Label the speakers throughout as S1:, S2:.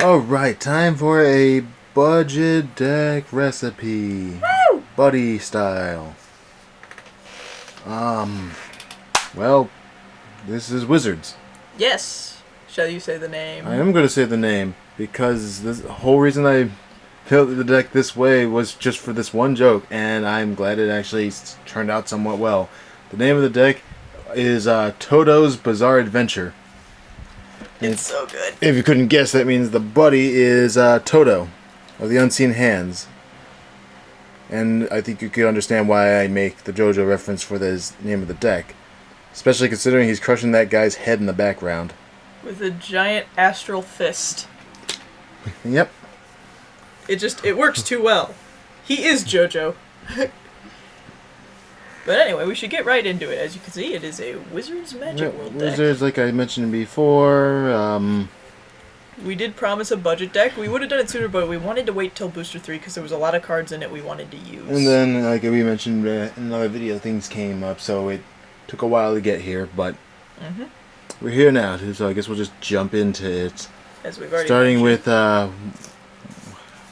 S1: Alright, time for a budget deck recipe.
S2: Woo!
S1: Buddy style. Well, this is Wizards.
S2: Yes. Shall you say the name?
S1: I am going to say the name because the whole reason I built the deck this way was just for this one joke, and I'm glad it actually turned out somewhat well. The name of the deck is Todo's Bizarre Adventure.
S2: It's so good.
S1: If you couldn't guess, that means the buddy is Todo of the Unseen Hands. And I think you could understand why I make the JoJo reference for the name of the deck. Especially considering he's crushing that guy's head in the background.
S2: With a giant astral fist.
S1: Yep.
S2: It works too well. He is JoJo. But anyway, we should get right into it. As you can see, it is a Wizards Magic World deck.
S1: Wizards, like I mentioned before.
S2: We did promise a budget deck. We would have done it sooner, but we wanted to wait till Booster 3 because there was a lot of cards in it we wanted to use.
S1: And then, like we mentioned in another video, things came up, so it took a while to get here, but we're here now, so I guess we'll just jump into it.
S2: As we've already
S1: Starting
S2: mentioned.
S1: with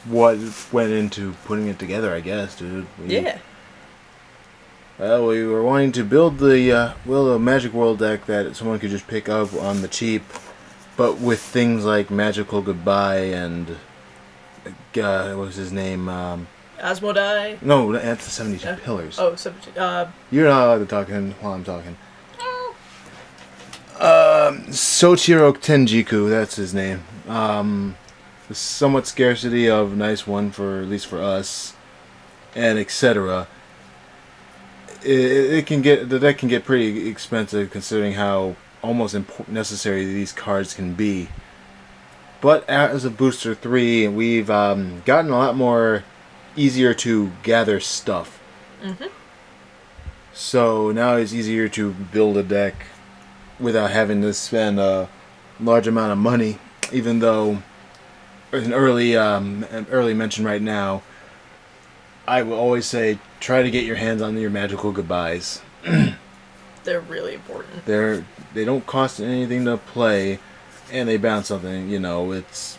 S1: what went into putting it together, I guess, dude.
S2: Yeah.
S1: Well, we were wanting to build the Magic World deck that someone could just pick up on the cheap, but with things like Magical Goodbye and what was his name?
S2: Osmodai.
S1: No, that's the 72 Pillars.
S2: Oh, 17.
S1: You're not allowed to talk while I'm talking. Soichiro Tenjiku, that's his name. The somewhat scarcity of nice one for at least for us, and etc. The deck can get pretty expensive considering how almost necessary these cards can be. But as a Booster 3, we've gotten a lot more easier to gather stuff. So now it's easier to build a deck without having to spend a large amount of money. Even though, an early mention right now, I will always say try to get your hands on your Magical Goodbyes.
S2: They're really important.
S1: They don't cost anything to play, and they bounce something. You know, it's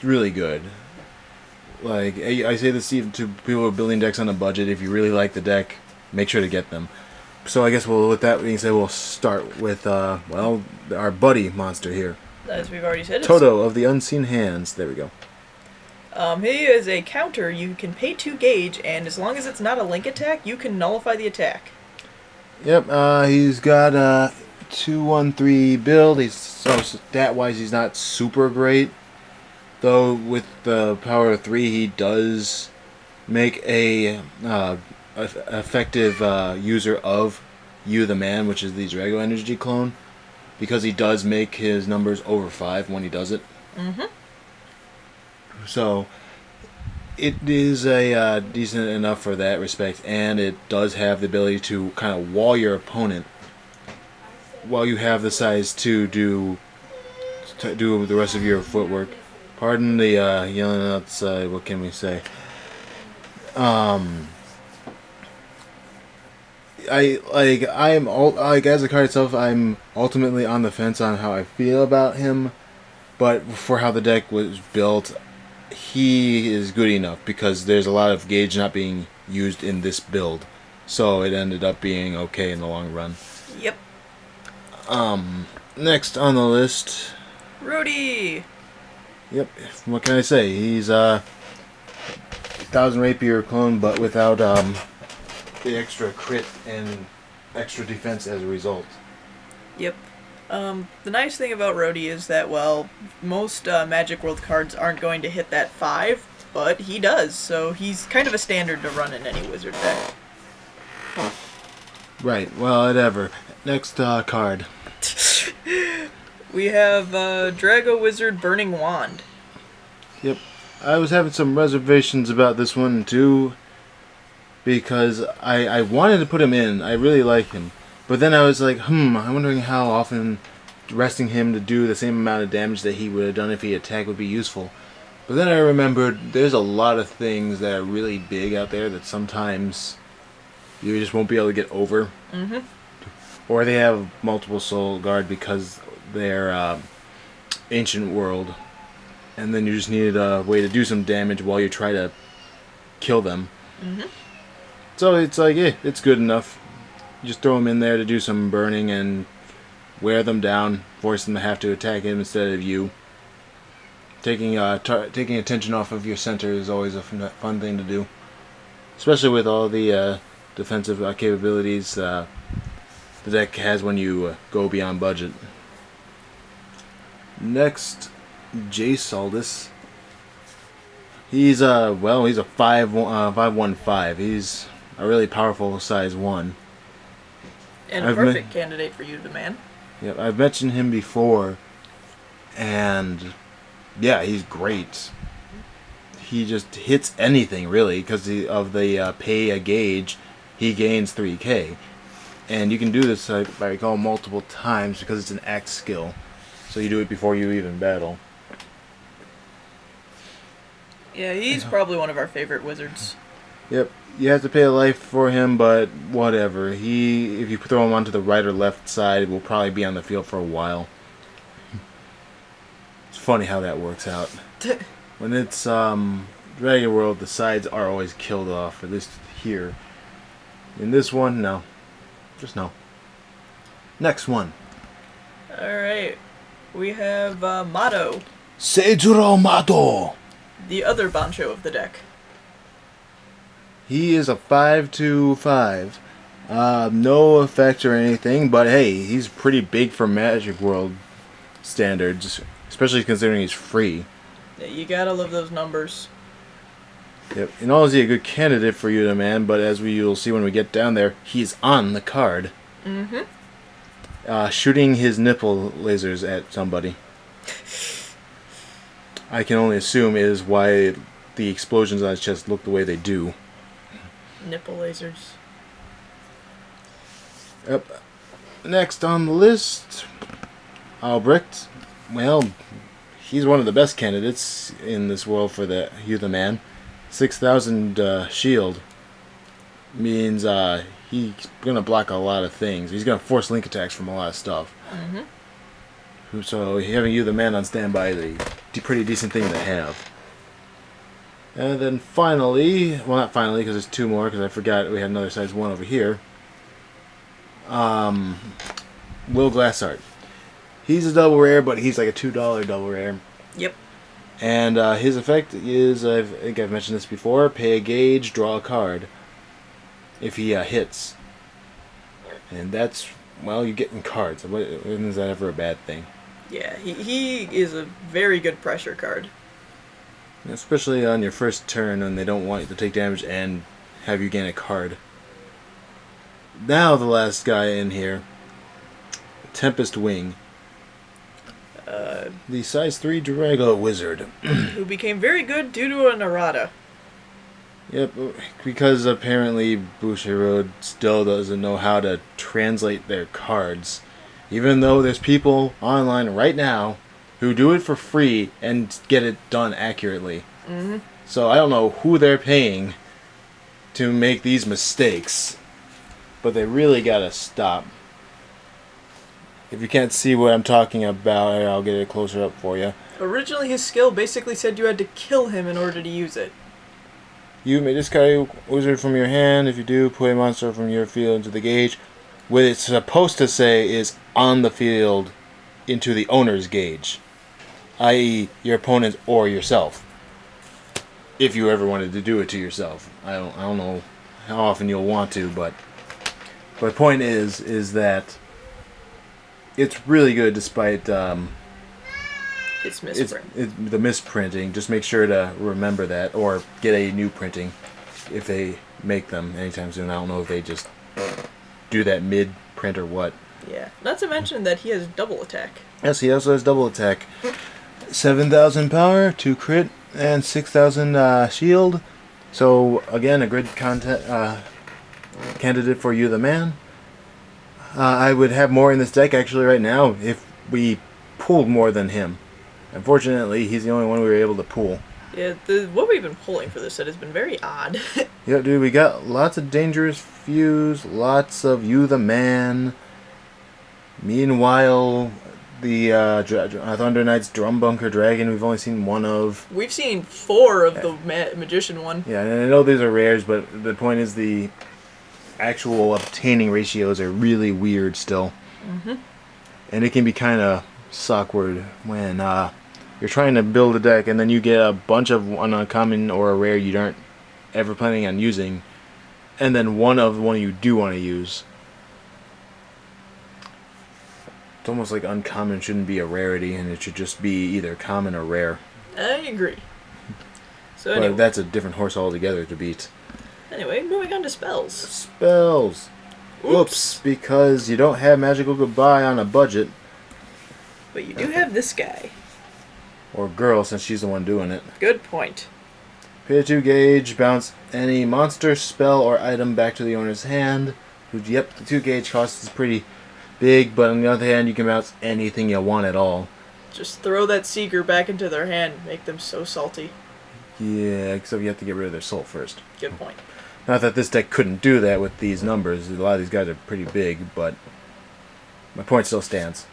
S1: really good. Like I say this even to people who are building decks on a budget. If you really like the deck, make sure to get them. So I guess with that being said, we'll start with our buddy monster here.
S2: As we've already said,
S1: Todo of the Unseen Hands. There we go.
S2: He is a counter. You can pay 2 gauge, and as long as it's not a link attack, you can nullify the attack.
S1: Yep, he's got a 2-1-3 build. Stat-wise, he's not super great. Though with the power of 3, he does make a effective user of You the Man, which is the Drago Energy clone, because he does make his numbers over 5 when he does it. So it is a decent enough for that respect, and it does have the ability to kind of wall your opponent while you have the size to do the rest of your footwork. Pardon the yelling outside. What can we say? As a card itself, I'm ultimately on the fence on how I feel about him, but for how the deck was built, he is good enough because there's a lot of gauge not being used in this build, so it ended up being okay in the long run.
S2: Yep.
S1: Next on the list,
S2: Rudy.
S1: Yep. What can I say? He's 1,000 Rapier clone, but without the extra crit and extra defense as a result.
S2: Yep. The nice thing about Rhodey is that, well, most Magic World cards aren't going to hit that 5, but he does, so he's kind of a standard to run in any Wizard deck.
S1: Right, well, whatever. Next card.
S2: We have Drago Wizard Burning Wand.
S1: Yep. I was having some reservations about this one, too, because I wanted to put him in. I really like him. But then I was like, I'm wondering how often resting him to do the same amount of damage that he would have done if he attacked would be useful. But then I remembered there's a lot of things that are really big out there that sometimes you just won't be able to get over. Or they have multiple soul guard because they're ancient world. and then you just need a way to do some damage while you try to kill them.
S2: Mm-hmm.
S1: So it's like, it's good enough. You just throw them in there to do some burning and wear them down, force them to have to attack him instead of you. Taking attention off of your center is always a fun thing to do, especially with all the defensive capabilities the deck has when you go beyond budget. Next, Jace Aldous. He's a 5/1/5. He's a really powerful size 1.
S2: And a perfect candidate for you, the man.
S1: Yep, I've mentioned him before, and yeah, he's great. He just hits anything, really, because of the pay a gauge, he gains 3k. And you can do this, if I recall, multiple times because it's an axe skill. So you do it before you even battle.
S2: Yeah, he's probably one of our favorite wizards.
S1: Yep, you have to pay a life for him, but whatever. If you throw him onto the right or left side, will probably be on the field for a while. It's funny how that works out. When it's regular world, the sides are always killed off, at least here. In this one, no. Just no. Next one.
S2: Alright. We have Motto.
S1: Seijuro Mato!
S2: The other Bancho of the deck.
S1: He is a 5/5. No effect or anything, but hey, he's pretty big for Magic World standards, especially considering he's free.
S2: Yeah, you gotta love those numbers.
S1: Yep, and all is he a good candidate for you, man, but as you'll see when we get down there, he's on the card.
S2: Mm-hmm.
S1: Shooting his nipple lasers at somebody. I can only assume is why the explosions on his chest look the way they do.
S2: Nipple lasers.
S1: Yep. Next on the list, Albrecht. Well, he's one of the best candidates in this world for the You the Man. 6,000 shield means he's gonna block a lot of things. He's gonna force link attacks from a lot of stuff.
S2: Mm-hmm.
S1: So having You the Man on standby is a pretty decent thing to have. And then finally, well, not finally, because there's 2 more, because I forgot we had another size 1 over here. Will Glassart. He's a double rare, but he's like a $2 double rare.
S2: Yep.
S1: And his effect is, I think I've mentioned this before, pay a gauge, draw a card. If he hits. And that's, well, you're getting cards. When is that ever a bad thing?
S2: Yeah, he is a very good pressure card.
S1: Especially on your first turn when they don't want you to take damage and have you gain a card. Now the last guy in here, Tempest Wing. The size 3 Drago Wizard.
S2: Who became very good due to an errata.
S1: Yep, because apparently Bushiroad still doesn't know how to translate their cards. Even though there's people online right now who do it for free and get it done accurately.
S2: Mm-hmm.
S1: So I don't know who they're paying to make these mistakes, but they really gotta stop. If you can't see what I'm talking about, I'll get it closer up for you.
S2: Originally his skill basically said you had to kill him in order to use it.
S1: You may discard a wizard from your hand. If you do, put a monster from your field into the gauge. What it's supposed to say is on the field into the owner's gauge, i.e. your opponent or yourself. If you ever wanted to do it to yourself. I don't know how often you'll want to, but the point is that it's really good despite
S2: It's misprint.
S1: the misprinting. Just make sure to remember that, or get a new printing if they make them anytime soon. I don't know if they just do that mid-print or what.
S2: Yeah. Not to mention that he has double attack.
S1: Yes, he also has double attack. 7,000 power, 2 crit, and 6,000 shield. So, again, a good candidate for You the Man. I would have more in this deck, actually, right now, if we pulled more than him. Unfortunately, he's the only one we were able to pull.
S2: Yeah, what we've been pulling for this set has been very odd.
S1: Yeah, dude, we got lots of Dangerous Fuse, lots of You the Man. Meanwhile, The Thunder Knight's Drum Bunker Dragon, we've only seen one of.
S2: We've seen 4 of the Magician one.
S1: Yeah, and I know these are rares, but the point is the actual obtaining ratios are really weird still.
S2: Mm-hmm.
S1: And it can be kind of suckward when you're trying to build a deck and then you get a bunch of uncommon or a rare you aren't ever planning on using, and then one you do want to use. It's almost like uncommon shouldn't be a rarity, and it should just be either common or rare.
S2: I agree. So
S1: But
S2: anyway,
S1: that's a different horse altogether to beat.
S2: anyway, moving on to spells.
S1: Spells. Oops, because you don't have Magical Goodbye on a budget.
S2: But you do have this guy.
S1: Or girl, since she's the one doing it.
S2: Good point.
S1: Pay 2 gauge, bounce any monster, spell, or item back to the owner's hand. Yep, the 2 gauge cost is pretty big, but on the other hand, you can bounce anything you want at all.
S2: Just throw that Seeker back into their hand. Make them so salty.
S1: Yeah, except you have to get rid of their soul first.
S2: Good point.
S1: Not that this deck couldn't do that with these numbers. A lot of these guys are pretty big, but my point still stands.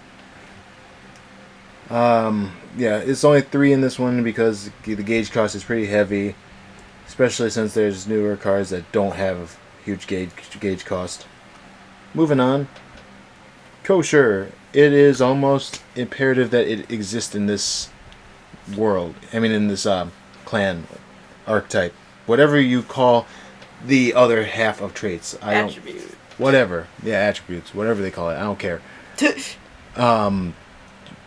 S1: Yeah, it's only 3 in this one because the gauge cost is pretty heavy, especially since there's newer cards that don't have huge gauge cost. Moving on. Kosher. It is almost imperative that it exists in this world. I mean, in this clan archetype. Whatever you call the other half of traits.
S2: Attribute.
S1: Whatever. Yeah, attributes. Whatever they call it. I don't care.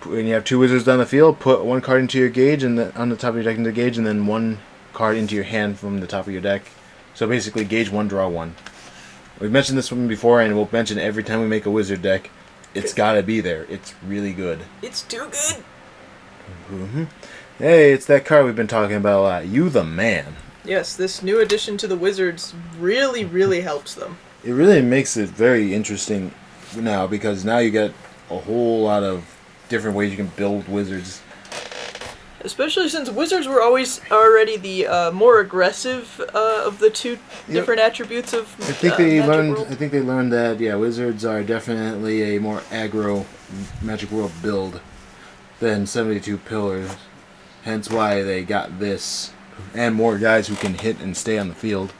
S1: When you have 2 wizards on the field, put 1 card into your gauge and on the top of your deck into the gauge, and then 1 card into your hand from the top of your deck. So basically, gauge 1, draw 1. We've mentioned this one before, and we'll mention it every time we make a wizard deck. It's gotta be there. It's really good.
S2: It's too good.
S1: Mm-hmm. Hey, it's that card we've been talking about a lot. You the Man.
S2: Yes, this new addition to the Wizards really, really helps them.
S1: It really makes it very interesting now, because now you get a whole lot of different ways you can build wizards.
S2: Especially since Wizards were always already the more aggressive of the 2 different attributes of
S1: I think they
S2: Magic
S1: learned.
S2: World.
S1: I think they learned that wizards are definitely a more aggro Magic World build than 72 pillars. Hence why they got this and more guys who can hit and stay on the field.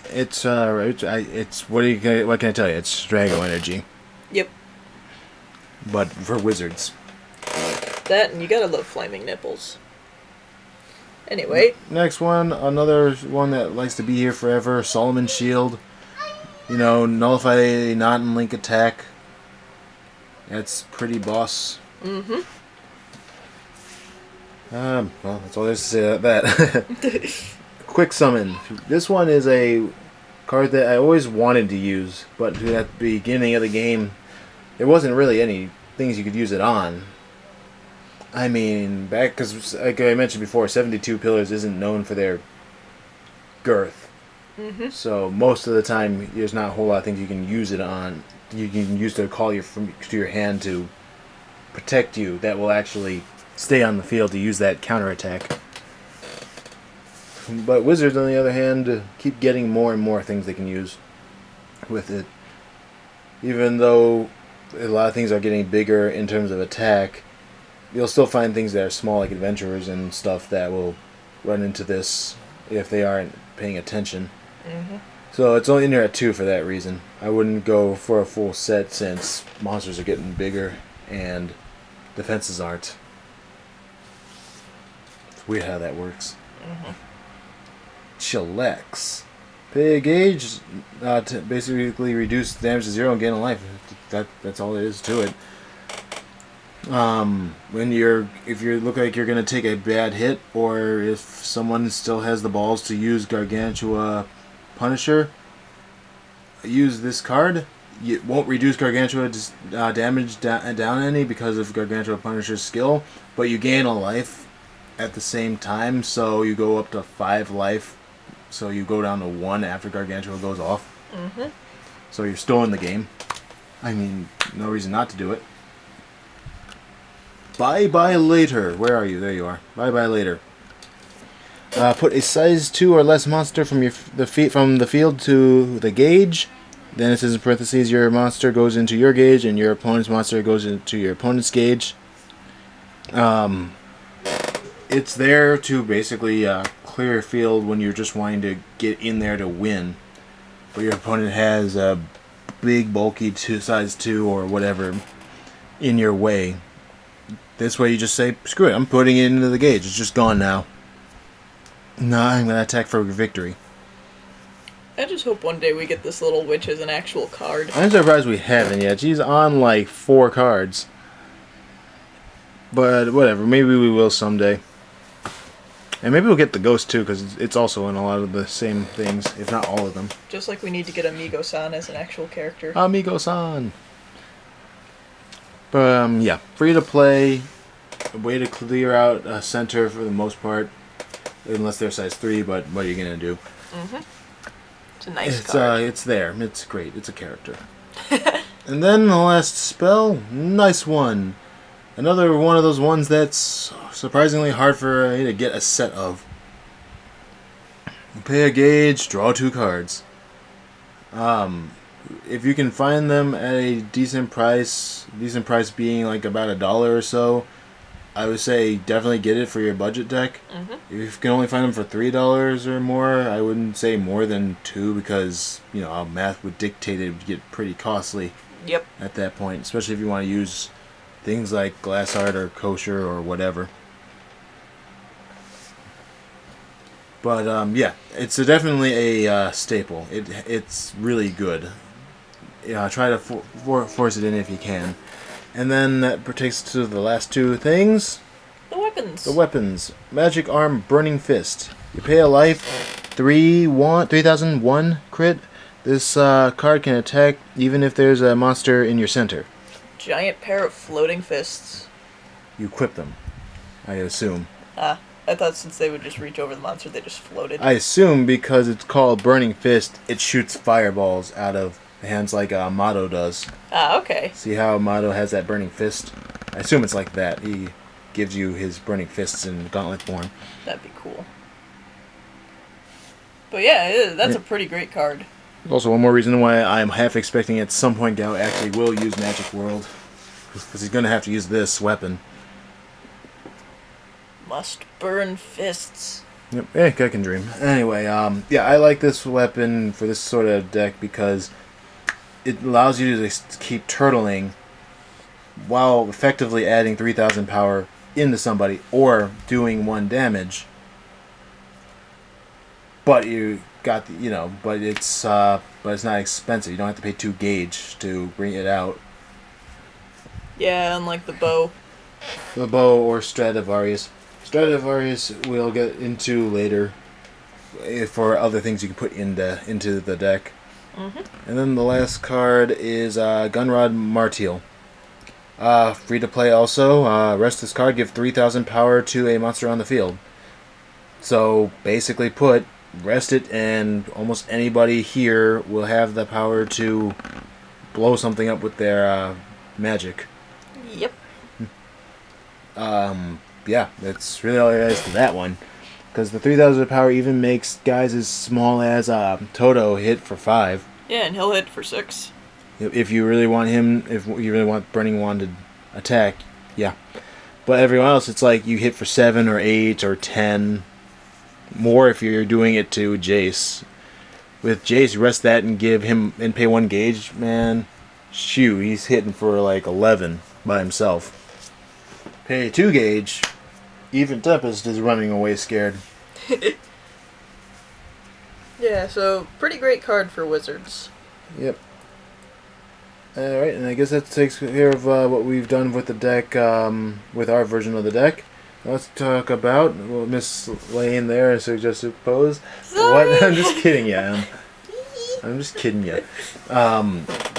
S1: It's what can I tell you? It's Drago energy.
S2: Yep.
S1: But for wizards.
S2: That, and you gotta love flaming nipples. Anyway.
S1: Next one, another one that likes to be here forever, Solomon's Shield. You know, nullify a non-link attack. That's pretty boss.
S2: Mm-hmm.
S1: Well, that's all there's to say about that. Quick Summon. This one is a card that I always wanted to use, but at the beginning of the game, there wasn't really any things you could use it on. I mean, because like I mentioned before, 72 pillars isn't known for their girth.
S2: Mm-hmm.
S1: So most of the time, there's not a whole lot of things you can use it on. You can use to call to your hand to protect you that will actually stay on the field to use that counterattack. But wizards, on the other hand, keep getting more and more things they can use with it. Even though a lot of things are getting bigger in terms of attack, you'll still find things that are small, like adventurers and stuff, that will run into this if they aren't paying attention.
S2: Mm-hmm.
S1: So it's only in there at 2 for that reason. I wouldn't go for a full set since monsters are getting bigger and defenses aren't. It's weird how that works.
S2: Mm-hmm.
S1: Chillax. Pay a gauge to basically reduce damage to 0 and gain a life. That's all there is to it. If you look like you're gonna take a bad hit, or if someone still has the balls to use Gargantua Punisher, use this card. It won't reduce Gargantua damage down any because of Gargantua Punisher's skill, but you gain a life at the same time, so you go up to 5 life. So you go down to 1 after Gargantua goes off.
S2: Mm-hmm.
S1: So you're still in the game. I mean, no reason not to do it. Bye later. Where are you? There you are. Bye later. Put a size 2 or less monster from the field to the gauge. Then it says in parentheses, your monster goes into your gauge and your opponent's monster goes into your opponent's gauge. It's there to basically clear a field when you're just wanting to get in there to win. But your opponent has a big, bulky size 2 or whatever in your way. This way you just say, screw it, I'm putting it into the gauge. It's just gone now. No, I'm going to attack for victory.
S2: I just hope one day we get this little witch as an actual card.
S1: I'm surprised we haven't yet. She's on like 4 cards. But whatever, maybe we will someday. And maybe we'll get the ghost too, because it's also in a lot of the same things, if not all of them.
S2: Just like we need to get Amigo-san as an actual character.
S1: Amigo-san! But yeah, free to play. A way to clear out a center for the most part. Unless they're size 3, but what are you going to do?
S2: It's a nice card.
S1: It's there. It's great. It's a character. And then the last spell, nice one. Another one of those ones that's surprisingly hard for me to get a set of. Pay a gauge, draw 2 cards. If you can find them at a decent price being like about $1 or so, I would say definitely get it for your budget deck. If you can only find them for $3 or more, I wouldn't say more than 2 because, you know, math would dictate it would get pretty costly.
S2: Yep.
S1: At that point, especially if you want to use things like glass art or kosher or whatever. But yeah, it's definitely a staple. It's really good. Try to force it in if you can. And then that takes to the last 2 things.
S2: The weapons.
S1: The weapons. Magic Arm Burning Fist. You pay a life, 3001 crit. This card can attack even if there's a monster in your center.
S2: Giant pair of floating fists.
S1: You equip them, I assume.
S2: I thought since they would just reach over the monster, they just floated.
S1: I assume because it's called Burning Fist, it shoots fireballs out of the hands like Mato does.
S2: Okay.
S1: See how Mato has that Burning Fist? I assume it's like that. He gives you his Burning Fists in gauntlet form.
S2: That'd be cool. But yeah, that's a pretty great card.
S1: Also, one more reason why I'm half expecting at some point Gao actually will use Magic World. Because he's going to have to use this weapon.
S2: Must burn fists.
S1: Yep, I can dream. Anyway, yeah, I like this weapon for this sort of deck because it allows you to keep turtling while effectively adding 3,000 power into somebody or doing 1 damage. But you got the, but it's not expensive. You don't have to pay 2 gauge to bring it out.
S2: Yeah, unlike the bow.
S1: The bow or Stradivarius. Stradivarius we'll get into later for other things you can put into the deck. And then the last card is Gunrod Martial. Free to play also. Rest this card, give 3,000 power to a monster on the field. So basically rest it and almost anybody here will have the power to blow something up with their magic.
S2: Yep.
S1: Yeah, that's really all there is to that one. Because the 3,000 power even makes guys as small as Todo hit for 5.
S2: Yeah, and he'll hit for 6.
S1: If you really want him, if you really want Burning Wand to attack, yeah. But everyone else, it's like you hit for 7 or 8 or 10. More if you're doing it to Jace. With Jace, rest that and give him and pay 1 gauge, man. Shoo, he's hitting for like 11 by himself. Pay 2 gauge. Even Tempest is running away scared.
S2: Yeah, so pretty great card for wizards.
S1: Yep. Alright, and I guess that takes care of what we've done with the deck, with our version of the deck. Let's talk about Miss Lane there, I suggested pose. What? I'm just kidding you, I'm just kidding you.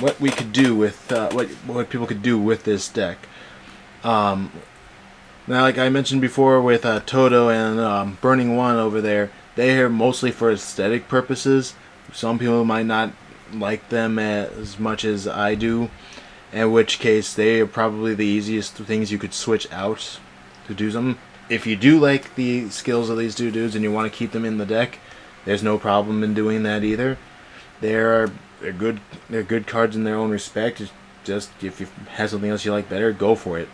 S1: What we could do with, what people could do with this deck. Now, like I mentioned before with Todo and Burning One over there, they are mostly for aesthetic purposes. Some people might not like them as much as I do, in which case they are probably the easiest things you could switch out to do something. If you do like the skills of these 2 dudes and you want to keep them in the deck, there's no problem in doing that either. They're they're good. They're good cards in their own respect. It's just if you have something else you like better, go for it.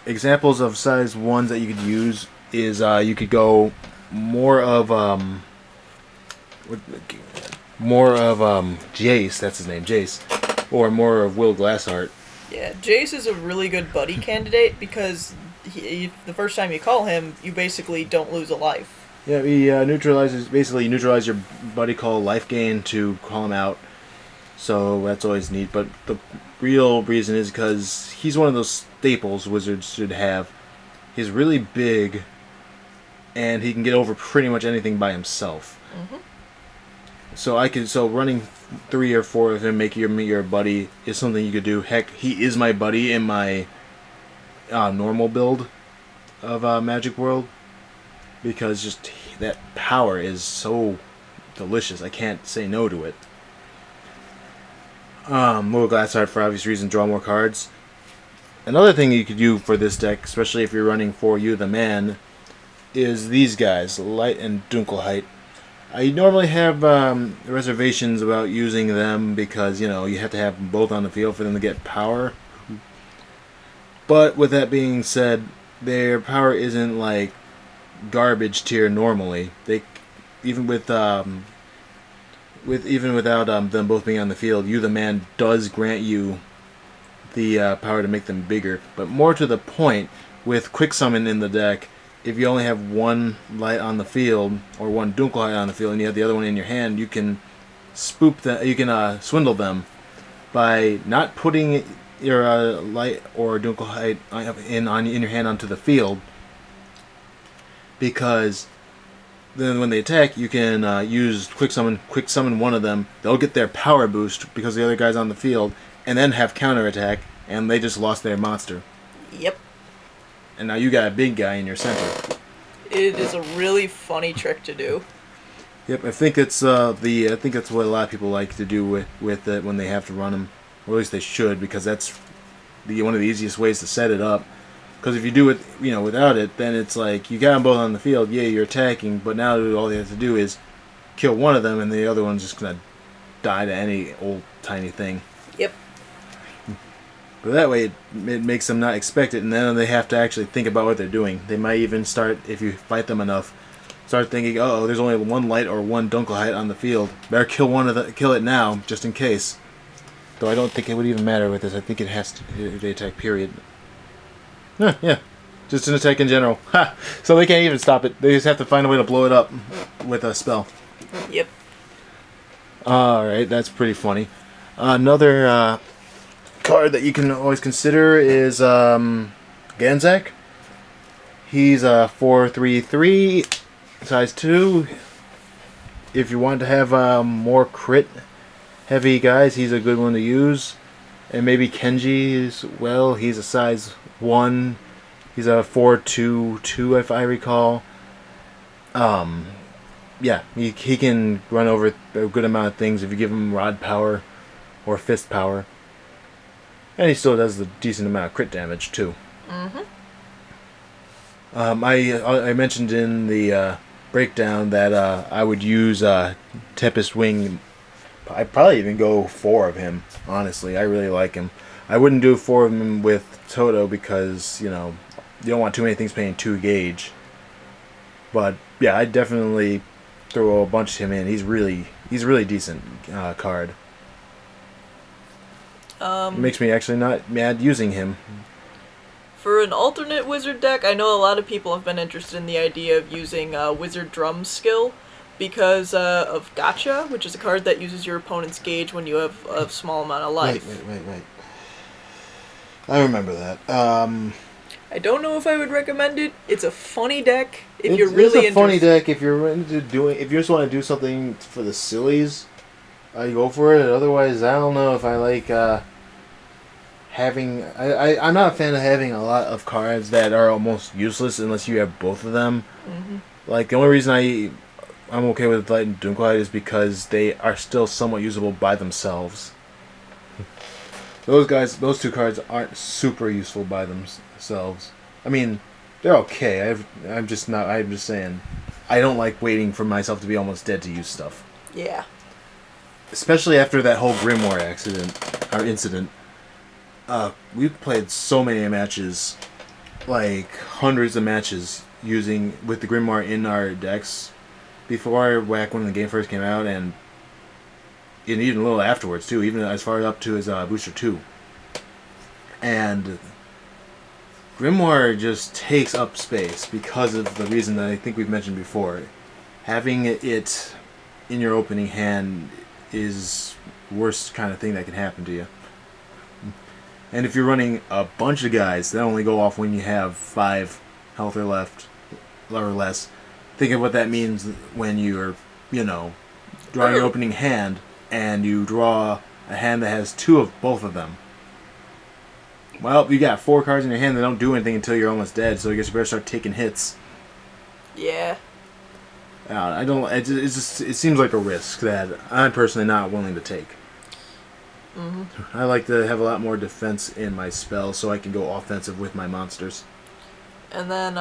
S1: Examples of size ones that you could use is you could go more of Jace. That's his name, Jace, or more of Will Glassheart.
S2: Yeah, Jace is a really good buddy candidate because the first time you call him, you basically don't lose a life.
S1: Yeah, he basically neutralize your buddy call life gain to call him out. So that's always neat. But the real reason is because he's one of those staples wizards should have. He's really big, and he can get over pretty much anything by himself.
S2: Mm-hmm.
S1: So running 3 or 4 of him, make your buddy, is something you could do. Heck, he is my buddy in my normal build of Magic World, because just that power is so delicious. I can't say no to it. More Glassheart for obvious reasons, draw more cards. Another thing you could do for this deck, especially if you're running for you the man, is these guys, Light and Dunkelheit. I normally have reservations about using them because, you have to have them both on the field for them to get power. But with that being said, their power isn't like garbage tier normally. They even without them both being on the field, you the man does grant you the power to make them bigger. But more to the point, with Quick Summon in the deck, if you only have one light on the field or one Dunkelheit on the field, and you have the other one in your hand, you can swindle them by not putting your light or Dunkelheit in your hand onto the field, because then when they attack, you can use quick summon one of them. They'll get their power boost because the other guy's on the field, and then have counterattack, and they just lost their monster.
S2: Yep.
S1: And now you got a big guy in your center.
S2: It is a really funny trick to do.
S1: Yep, I think it's what a lot of people like to do with it when they have to run them, or at least they should, because that's one of the easiest ways to set it up. Because if you do it, without it, then it's like you got them both on the field. Yeah, you're attacking, but now all you have to do is kill one of them, and the other one's just gonna die to any old tiny thing.
S2: Yep.
S1: But that way, it makes them not expect it, and then they have to actually think about what they're doing. They might even start, if you fight them enough, start thinking, "Oh, there's only one light or one Dunkelheit on the field. Better kill it now, just in case." Though I don't think it would even matter with this. I think it has to if they attack. Period. Yeah, just an attack in general. Ha! So they can't even stop it. They just have to find a way to blow it up with a spell.
S2: Yep.
S1: Alright, that's pretty funny. Another card that you can always consider is Ganzak. He's a 4/3/3, size 2. If you want to have more crit heavy guys, he's a good one to use. And maybe Kenji as well. He's a size 1. He's a 4/2/2 if I recall. Yeah, he can run over a good amount of things if you give him rod power or fist power. And he still does a decent amount of crit damage too.
S2: Mm-hmm.
S1: I mentioned in the breakdown that I would use Tempest Wing. I'd probably even go 4 of him, honestly. I really like him. I wouldn't do 4 of him with Todo because, you don't want too many things paying 2 gauge. But, yeah, I'd definitely throw a bunch of him in. He's really decent card. It makes me actually not mad using him.
S2: For an alternate wizard deck, I know a lot of people have been interested in the idea of using Wizard Drum skill because of Gotcha, which is a card that uses your opponent's gauge when you have a small amount of life.
S1: Wait. I remember that.
S2: I don't know if I would recommend it. It's a funny deck if
S1: It's a funny deck if you're if you just want to do something for the sillies. You go for it. Otherwise, I don't know if I like having. I'm not a fan of having a lot of cards that are almost useless unless you have both of them.
S2: Mm-hmm.
S1: Like the only reason I'm okay with Light and Dunkelheit is because they are still somewhat usable by themselves. Those 2 cards aren't super useful by themselves. I mean, they're okay. I'm just saying, I don't like waiting for myself to be almost dead to use stuff.
S2: Yeah.
S1: especially after that whole Grimoire incident. We played so many matches, like hundreds of matches, with the Grimoire in our decks back when the game first came out, and even a little afterwards too, even as far up to his Booster 2. And Grimoire just takes up space because of the reason that I think we've mentioned before. Having it in your opening hand is the worst kind of thing that can happen to you. And if you're running a bunch of guys that only go off when you have 5 health or less, think of what that means when you're, drawing your opening hand and you draw a hand that has 2 of both of them. Well, you got 4 cards in your hand that don't do anything until you're almost dead, so I guess you better start taking hits.
S2: Yeah.
S1: I don't. It seems like a risk that I'm personally not willing to take. Mm-hmm. I like to have a lot more defense in my spells so I can go offensive with my monsters.
S2: And then,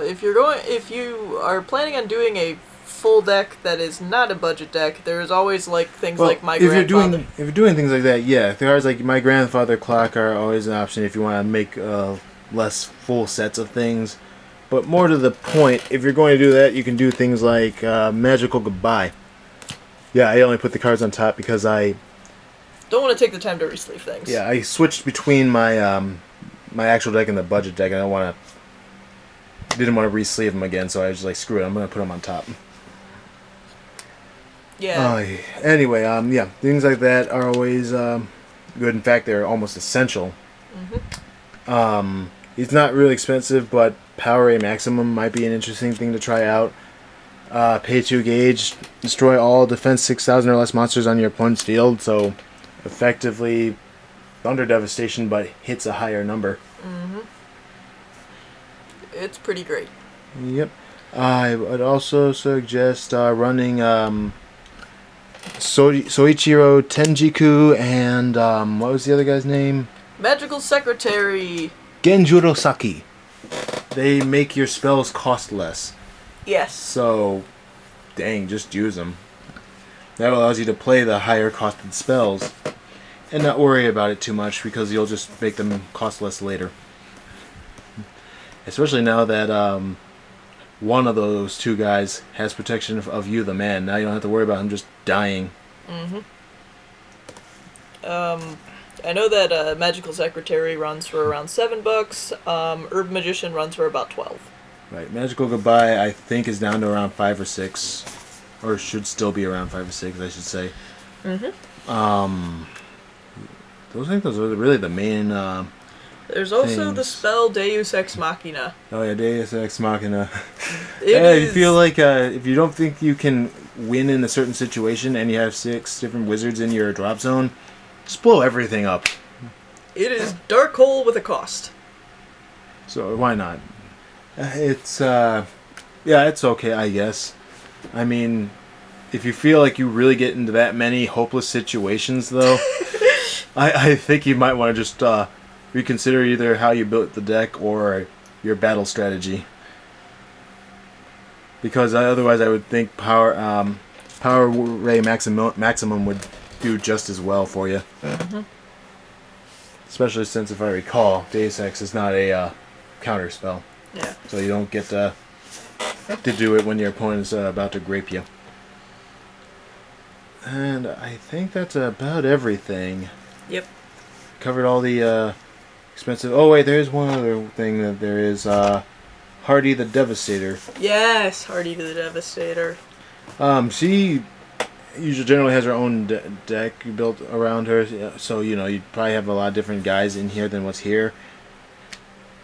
S2: if you are planning on doing a full deck that is not a budget deck, there's always things like my grandfather.
S1: If you're doing things like that, yeah, there's like my grandfather clock are always an option if you want to make less full sets of things. But more to the point, if you're going to do that, you can do things like Magical Goodbye. Yeah, I only put the cards on top because I
S2: don't want to take the time to resleeve things.
S1: Yeah, I switched between my my actual deck and the budget deck. I didn't want to resleeve them again, so I was just like, screw it, I'm going to put them on top.
S2: Yeah.
S1: Anyway, yeah, things like that are always good. In fact, they're almost essential. Mm-hmm. It's not really expensive, but Power A Maximum might be an interesting thing to try out. Pay 2 gauge, destroy all defense 6,000 or less monsters on your opponent's field, so effectively Thunder Devastation, but hits a higher number.
S2: Mm-hmm. It's pretty great.
S1: Yep. I would also suggest running Soichiro Tenjiku and what was the other guy's name?
S2: Magical Secretary.
S1: Genjuro Saki. They make your spells cost less.
S2: Yes.
S1: So, dang, just use them. That allows you to play the higher costed spells and not worry about it too much because you'll just make them cost less later. Especially now that one of those 2 guys has protection of you, the man. Now you don't have to worry about him just dying.
S2: Mm-hmm. I know that Magical Secretary runs for around $7. Herb Magician runs for about 12.
S1: Right. Magical Goodbye, I think, is down to around 5 or 6. Or should still be around 5 or 6, I should say. Mm-hmm. I think those are really the main
S2: There's also
S1: things.
S2: the spell Deus Ex Machina.
S1: Oh yeah, Deus Ex Machina.
S2: You
S1: feel like if you don't think you can win in a certain situation and you have 6 different wizards in your drop zone, just blow everything up.
S2: It is Dark Hole with a cost.
S1: So why not? It's okay, I guess. I mean, if you feel like you really get into that many hopeless situations, though, I think you might want to just reconsider either how you built the deck or your battle strategy. Because otherwise, I would think Power Ray Maximum would do just as well for you. Mm-hmm. Especially since, if I recall, Deus Ex is not a counter spell.
S2: Yeah.
S1: So you don't get to do it when your opponent's about to grape you. And I think that's about everything.
S2: Yep.
S1: Covered all the expensive... Oh, wait, there's one other thing that there is. Hardy the Devastator.
S2: Yes, Hardy the Devastator.
S1: She usually generally has her own deck built around her. So, you'd probably have a lot of different guys in here than what's here.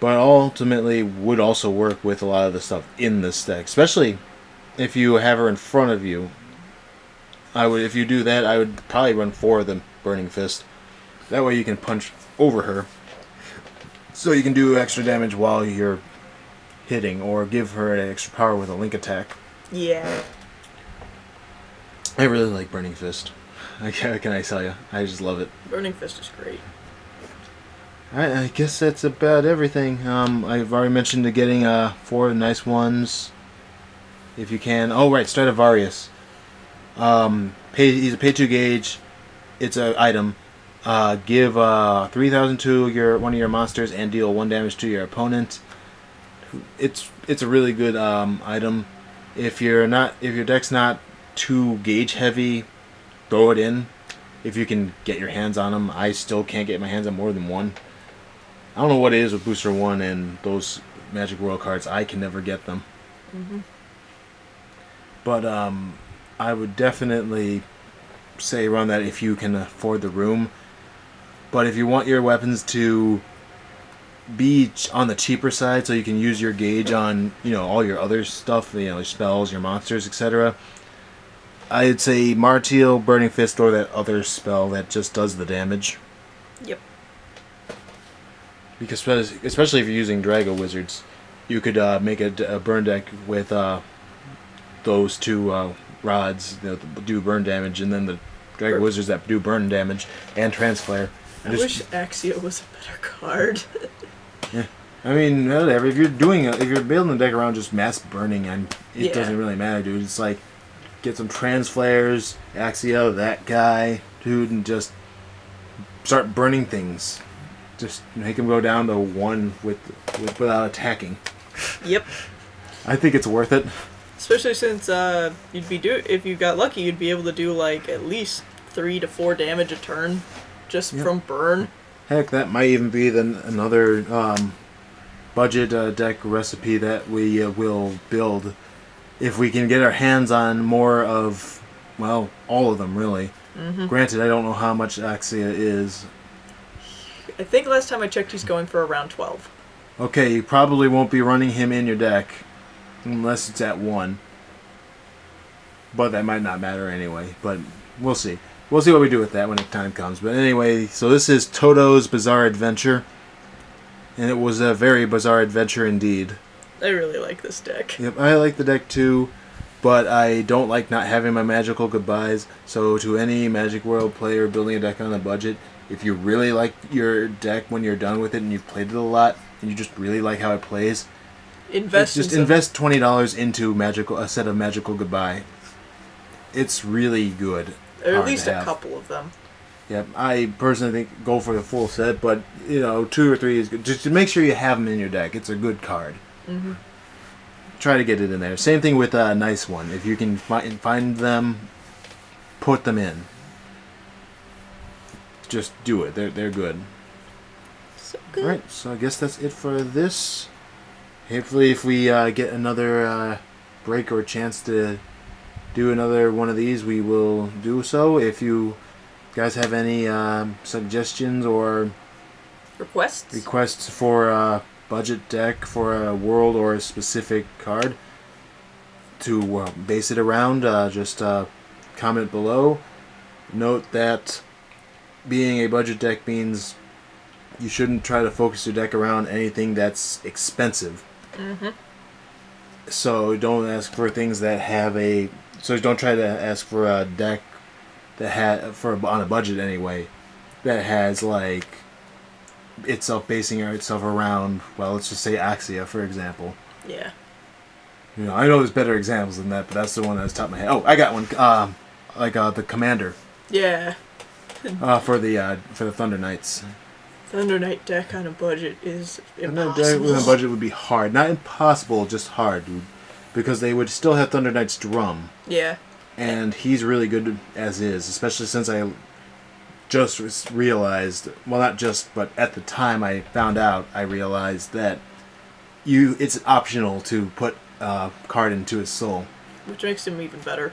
S1: But ultimately would also work with a lot of the stuff in this deck. Especially if you have her in front of you. If you do that, I would probably run 4 of the Burning Fist. That way you can punch over her. So you can do extra damage while you're hitting, or give her extra power with a link attack.
S2: Yeah.
S1: I really like Burning Fist. What can I tell you? I just love it.
S2: Burning Fist is great.
S1: I guess that's about everything. I've already mentioned getting 4 nice ones, if you can. Oh, right, Stradivarius. He's a pay 2 gauge. It's an item. Give 3,000 to one of your monsters and deal 1 damage to your opponent. It's a really good item. If your deck's not too gauge heavy, throw it in. If you can get your hands on them, I still can't get my hands on more than one. I don't know what it is with Booster 1 and those Magic World cards. I can never get them.
S2: Mm-hmm.
S1: But I would definitely say run that if you can afford the room. But if you want your weapons to be on the cheaper side, so you can use your gauge on all your other stuff, your spells, your monsters, etc., I'd say Martial, Burning Fist, or that other spell that just does the damage.
S2: Yep.
S1: Because especially if you're using Drago Wizards, you could make a burn deck with those two rods that do burn damage, and then the Drago Wizards that do burn damage and Transflare.
S2: I wish Axia was a better card.
S1: Yeah, I mean, whatever. If you're building a deck around just mass burning, it doesn't really matter, dude. It's like get some Transflares, Axia, that guy, dude, and just start burning things. Just make him go down to 1 without attacking.
S2: Yep.
S1: I think it's worth it.
S2: Especially since if you got lucky, you'd be able to do like at least 3 to 4 damage a turn just from burn.
S1: Heck, that might even be another budget deck recipe that we will build if we can get our hands on more of, well, all of them really.
S2: Mm-hmm.
S1: Granted, I don't know how much Axia is.
S2: I think last time I checked, he's going for around 12.
S1: Okay, you probably won't be running him in your deck unless it's at 1. But that might not matter anyway. But we'll see. We'll see what we do with that when the time comes. But anyway, so this is Todo's Bizarre Adventure. And it was a very bizarre adventure indeed.
S2: I really like this deck.
S1: Yep, I like the deck too. But I don't like not having my magical goodbyes. So to any Magic World player building a deck on a budget, if you really like your deck when you're done with it and you've played it a lot, and you just really like how it plays, invest $20 into a set of Magical Goodbye. It's really good.
S2: Or at least a couple of them.
S1: Yep, I personally think go for the full set, but 2 or 3 is good. Just to make sure you have them in your deck. It's a good card.
S2: Mm-hmm.
S1: Try to get it in there. Same thing with a nice one. If you can find them, put them in. Just do it. They're good.
S2: So good.
S1: Alright, so I guess that's it for this. Hopefully if we get another break or chance to do another one of these, we will do so. If you guys have any suggestions or requests for a budget deck for a world or a specific card to base it around, just comment below. Note that being a budget deck means you shouldn't try to focus your deck around anything that's expensive.
S2: Mm-hmm.
S1: So don't ask for things that have a... So don't try to ask for a deck that on a budget anyway, that has like basing itself around, well, let's just say Axia, for example.
S2: Yeah.
S1: I know there's better examples than that, but that's the one that's top of my head. Oh, I got one. The Commander.
S2: Yeah.
S1: For the Thunder Knights.
S2: Thunder Knight deck on a budget is impossible.
S1: Thunder deck with a budget would be hard. Not impossible, just hard, dude. Because they would still have Thunder Knight's Drum.
S2: Yeah.
S1: And he's really good as is, especially since I just realized, well, not just, but at the time I found out, I realized that it's optional to put a card into his soul.
S2: Which makes him even better.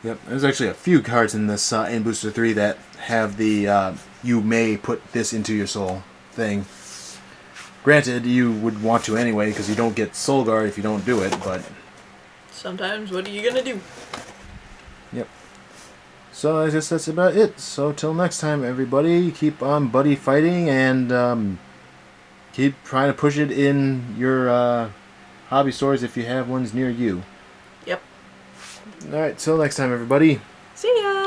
S1: Yep, there's actually a few cards in this in Booster 3 that have the you may put this into your soul thing. Granted, you would want to anyway, because you don't get Soul Guard if you don't do it, but...
S2: Sometimes, what are you gonna do?
S1: Yep. So I guess that's about it. So till next time, everybody, keep on buddy fighting, and keep trying to push it in your hobby stores if you have ones near you.
S2: Yep.
S1: Alright, till next time, everybody.
S2: See ya!